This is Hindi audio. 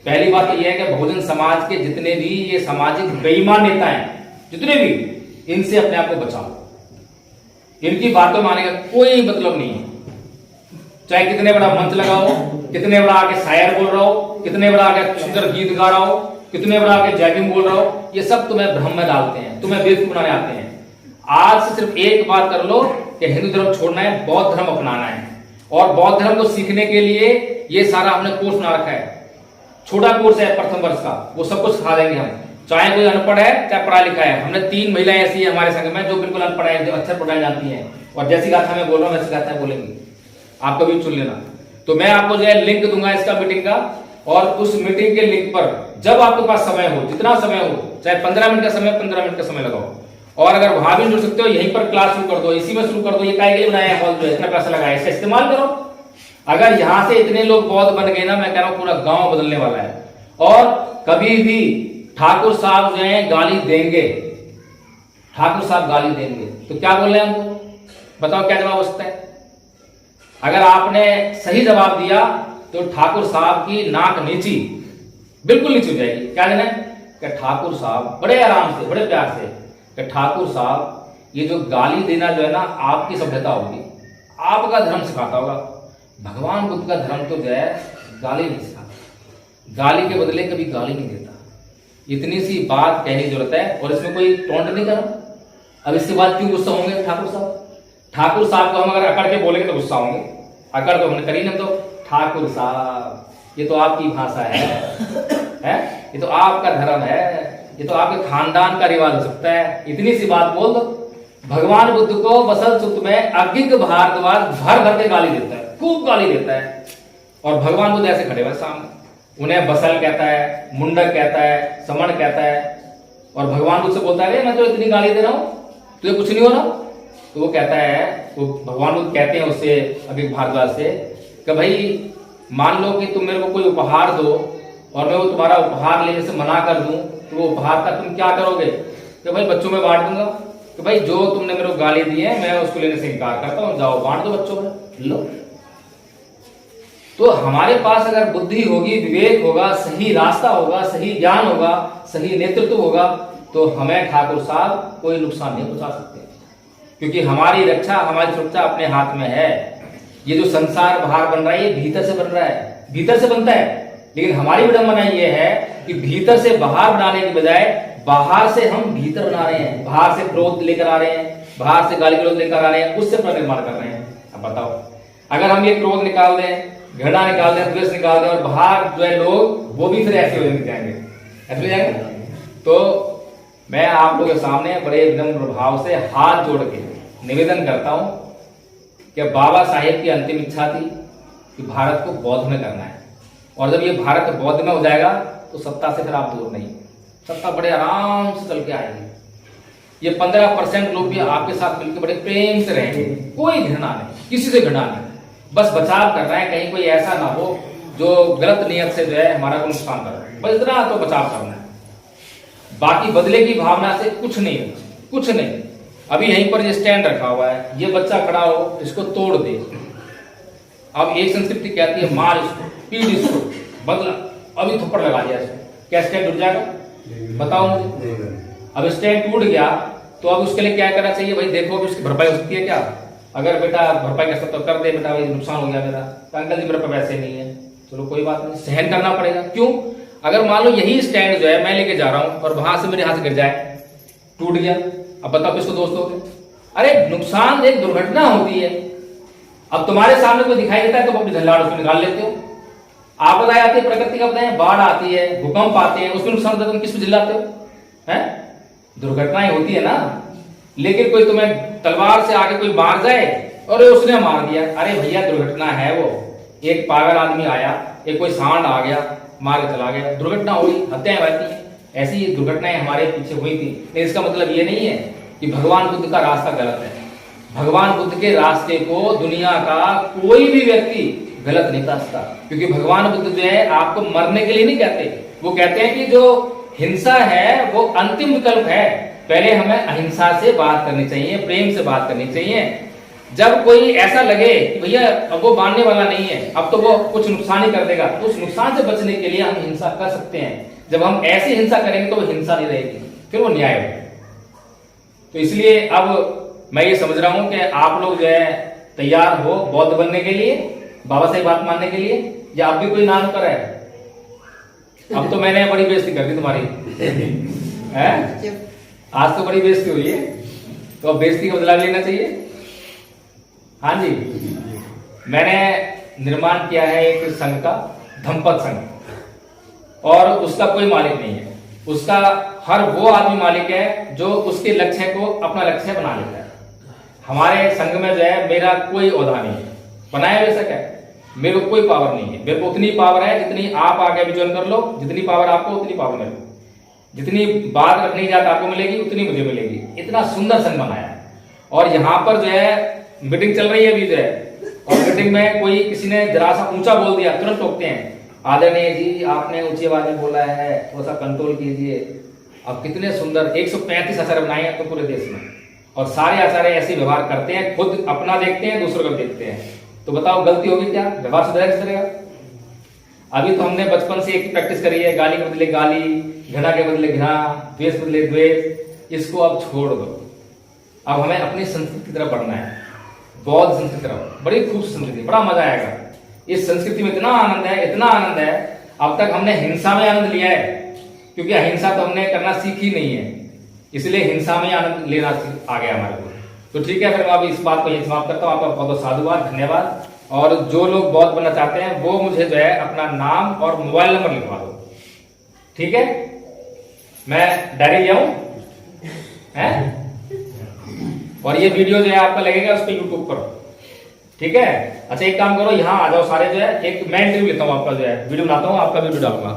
पहली बात तो यह है कि बहुजन समाज के जितने भी ये सामाजिक बेईमान नेता हैं, जितने भी, इनसे अपने आप को बचाओ। इनकी बातों में आने का कोई मतलब नहीं है। चाहे कितने बड़ा मंच लगाओ, कितने बड़ा आके शायर बोल रहा हो, कितने बड़ा आके सुंदर गीत गा रहा हो, कितने बड़ा आके जैगिंग बोल रहा हो, ये सब तुम्हें भ्रम में डालते हैं, तुम्हें बेवकूफ बनाने आते हैं। आज से सिर्फ एक बात कर लो कि हिंदू धर्म छोड़ना है, बौद्ध धर्म अपनाना है। और बौद्ध धर्म को सीखने के लिए ये सारा हमने कोर्स बना रखा है, छोटा कोर्स है प्रथम वर्ष का, वो सब कुछ सिखा देंगे हम। चाहे कोई अनपढ़ है चाहे पढ़ा लिखा है। हमने 3 महिलाएं ऐसी है हमारे संघ में जो बिल्कुल अनपढ़ है, जो अक्षर पढ़ना जानती हैं, और जैसी गाथा मैं बोल रहा हूँ वैसी गाथा बोलेंगी, आप कभी चुन लेना। तो मैं आपको जो है लिंक दूंगा इसका मीटिंग का, और उस मीटिंग के लिंक पर जब आपके पास समय हो, जितना समय हो, चाहे 15 मिनट का समय, 15 मिनट का समय लगाओ। और अगर वहां भी जुड़ सकते हो, यहीं पर क्लास शुरू कर दो, इसी में शुरू कर दो। ये काय के लिए बनाया है हॉल, जो इतना पैसा लगाया, इसका इस्तेमाल करो। अगर यहां से इतने लोग बौद्ध बन गए ना, मैं कह रहा हूं पूरा गांव बदलने वाला है। और कभी भी ठाकुर साहब जो है गाली देंगे, ठाकुर साहब गाली देंगे तो क्या बोल रहे हैं हमको, बताओ क्या जवाब हो सकता है? अगर आपने सही जवाब दिया तो ठाकुर साहब की नाक नीची, बिल्कुल नीची हो जाएगी। क्या देना है कि ठाकुर साहब, बड़े आराम से, बड़े प्यार से, कि ठाकुर साहब ये जो गाली देना जो है ना आपकी सभ्यता होगी, आपका धर्म सिखाता होगा। भगवान बुद्ध का धर्म तो जो है गाली नहीं सिखाता, गाली के बदले कभी गाली नहीं देता। इतनी सी बात कहने की जरूरत है, और इसमें कोई टोंट नहीं करा। अब इसके बाद क्यों गुस्सा होंगे ठाकुर साहब? ठाकुर साहब को हम अगर अकड़ के बोलेंगे तो गुस्सा होंगे, अकड़ तो हमने करी ना। तो ठाकुर साहब ये तो आपकी भाषा है? ये तो आपका धर्म है, ये तो आपके खानदान का रिवाज हो सकता है। इतनी सी बात बोल दो। भगवान बुद्ध को बसल सुत में अज्ञिक भारद्वाज भर भर के गाली देता है, खूब गाली देता है। और भगवान बुद्ध ऐसे खड़े हुए सामने, उन्हें बसल कहता है, मुंडक कहता है, समण कहता है। और भगवान बुद्ध से बोलता है मैं तो इतनी गाली दे रहा हूं, तुझे कुछ नहीं हो रहा? तो वो कहता है, वो भगवान बुद्ध कहते हैं उससे, अज्ञिक भारद्वाज से, कि भाई मान लो कि तुम मेरे को कोई उपहार दो और मैं वो तुम्हारा उपहार लेने से मना कर दूं, तो वो उपहार का तुम क्या करोगे? कि भाई बच्चों में बांट दूंगा। कि भाई जो तुमने मेरे को गाली दी है मैं उसको लेने से इनकार करता हूं, जाओ बांट दो बच्चों में, लो। तो हमारे पास अगर बुद्धि होगी, विवेक होगा, सही रास्ता होगा, सही ज्ञान होगा, सही नेतृत्व होगा, तो हमें ठाकुर साहब कोई नुकसान नहीं पहुंचा सकते, क्योंकि हमारी रक्षा, हमारी सुरक्षा अपने हाथ में है। ये जो संसार बाहर बन रहा है ये भीतर से बन रहा है, भीतर से बनता है। लेकिन हमारी विडंबना ये है कि भीतर से बाहर बनाने की बजाय बाहर से हम भीतर बना रहे हैं। बाहर से क्रोध लेकर आ रहे हैं, बाहर से गाली गलौज लेकर आ रहे हैं, उससे पुनर्निर्माण कर रहे हैं। अब बताओ, अगर हम ये क्रोध निकाल दें, घृणा निकाल दें, द्वेष निकाल दें, और बाहर जो है लोग वो भी फिर ऐसे हो जाएंगे, ऐसे हो जाएंगे। तो मैं आप लोगों के सामने बड़े विनम्र भाव से हाथ जोड़ के निवेदन करता हूं कि बाबा साहेब की अंतिम इच्छा थी कि भारत को बौद्ध में करना है, और जब ये भारत बौद्ध में हो जाएगा तो सत्ता से फिर आप दूर नहीं, सत्ता बड़े आराम से चल के आएगी। ये 15% लोग भी आपके साथ मिलकर बड़े प्रेम से रहेंगे, कोई घृणा नहीं, किसी से घृणा नहीं, बस बचाव कर रहे हैं, कहीं कोई ऐसा ना हो जो गलत नियत से जो है हमारा को नुकसान कर रहा है, बस इतना तो बचाव करना है। बाकी बदले की भावना से कुछ नहीं है, कुछ नहीं। अभी यहीं पर ये स्टैंड रखा हुआ है, ये बच्चा खड़ा हो, इसको तोड़ दे। अब एक संस्कृति कहती है मार इसको, पीट इसको, बदला, अभी थप्पड़ लगा दिया इसको, क्या स्टैंड टूट जाएगा? बताओ मुझे। अब स्टैंड टूट गया तो अब उसके लिए क्या करना चाहिए? भाई देखो कि उसकी भरपाई हो सकती है क्या? अगर बेटा भरपाई कर सकते तो कर दे, बेटा भाई नुकसान हो गया मेरा, तो अंकल जी मेरे पास पैसे नहीं है, चलो कोई बात नहीं, सहन करना पड़ेगा। क्यों? अगर मान लो यही स्टैंड जो है मैं लेके जा रहा हूं और वहां से मेरे हाथ से गिर जाए, टूट गया, अब बताओ किसको दोस्त हो गए? अरे नुकसान एक दुर्घटना होती है। अब तुम्हारे सामने कोई दिखाई देता है तो अपनी झल्लाड़ उसको निकाल लेते हो। आपदाएं आती है, प्रकृति का आपदाएं, बाढ़ आती है, भूकंप आते हैं, उसमें नुकसान होता है, तुम किस पे चिल्लाते हो? हैं? दुर्घटनाएं होती है ना। लेकिन कोई तुम्हें तलवार से आके कोई मार जाए और उसने मार दिया, अरे भैया दुर्घटना है वो, एक पागल आदमी आया, एक कोई सांड आ गया मार के चला गया, दुर्घटना हुई, हत्याएं होती हैं। ऐसी दुर्घटनाएं हमारे पीछे हुई थी। लेकिन इसका मतलब ये नहीं है कि भगवान बुद्ध का रास्ता गलत है। भगवान बुद्ध के रास्ते को दुनिया का कोई भी व्यक्ति गलत नहीं समझता, क्योंकि भगवान बुद्ध जो है आपको मरने के लिए नहीं कहते, वो कहते हैं कि जो हिंसा है वो अंतिम विकल्प है। पहले हमें अहिंसा से बात करनी चाहिए, प्रेम से बात करनी चाहिए। जब कोई ऐसा लगे कि भैया अब वो मानने वाला नहीं है, अब तो वो कुछ नुकसान ही कर देगा, तो उस नुकसान से बचने के लिए हम हिंसा कर सकते हैं। जब हम ऐसी हिंसा करेंगे तो वो हिंसा नहीं रहेगी, फिर वो न्याय होगा। तो इसलिए अब मैं ये समझ रहा हूं कि आप लोग जो है तैयार हो बौद्ध बनने के लिए, बाबा साहेब बात मानने के लिए, या आप भी कोई नाम कर है? अब तो मैंने बड़ी बेइज्जती कर दी तुम्हारी है? आज तो बड़ी बेइज्जती हुई है, तो अब बेइज्जती का बदला लेना चाहिए। हाँ जी, मैंने निर्माण किया है एक संघ का, धम्पद संघ, और उसका कोई मालिक नहीं है। उसका हर वो आदमी मालिक है जो उसके लक्ष्य को अपना लक्ष्य बना लेता है। हमारे संघ में जो है मेरा कोई ओहदा नहीं है, बनाया बेशक है, मेरे को कोई पावर नहीं है। मेरे को उतनी पावर है जितनी आप आगे भी ज्वाइन कर लो, जितनी पावर आपको उतनी पावर मेरे को, जितनी बात रखने की जात आपको मिलेगी उतनी मुझे मिलेगी। इतना सुंदर संघ बनाया है। और यहाँ पर जो है मीटिंग चल रही है अभी जो है, और मीटिंग में कोई किसी ने जरा सा ऊंचा बोल दिया, तुरंत टोकते हैं, आदरणीय जी आपने ऊंची आवाज में बोला है, थोड़ा सा कंट्रोल कीजिए। अब कितने सुंदर 135 आचार्य बनाए हैं तो पूरे देश में, और सारे आचार्य ऐसे व्यवहार करते हैं, खुद अपना देखते हैं, दूसरों का देखते हैं। तो बताओ गलती होगी क्या? व्यवहार सुधरेगा? अभी तो हमने बचपन से एक ही प्रैक्टिस करी है, गाली के बदले गाली, घृणा के बदले घृणा, द्वेष के बदले द्वेष। इसको अब छोड़ दो। अब हमें अपनी संस्कृति की तरफ बढ़ना है, बौद्ध संस्कृति की तरफ। बड़ी खूबसूरत संस्कृति, बड़ा मजा आएगा। इस संस्कृति में इतना आनंद है, इतना आनंद है। अब तक हमने हिंसा में आनंद लिया है, क्योंकि अहिंसा तो हमने करना सीखी नहीं है, इसलिए हिंसा में आनंद लेना आ गया हमारे को। तो ठीक है, फिर मैं अभी इस बात को यही समाप्त करता हूँ। आपका बहुत बहुत साधुवाद, धन्यवाद। और जो लोग बौद्ध बनना चाहते हैं वो मुझे जो है अपना नाम और मोबाइल नंबर लिखवा दो, ठीक है? मैं डायरी ले आऊं है? और ये वीडियो जो है आपका लगेगा उस पर यूट्यूब पर, ठीक है? अच्छा एक काम करो, यहाँ आ जाओ सारे जो है, एक मैं इंटरव्यू लेता हूँ आपका, जो है वीडियो बनाता हूँ, आपका वीडियो डालूंगा।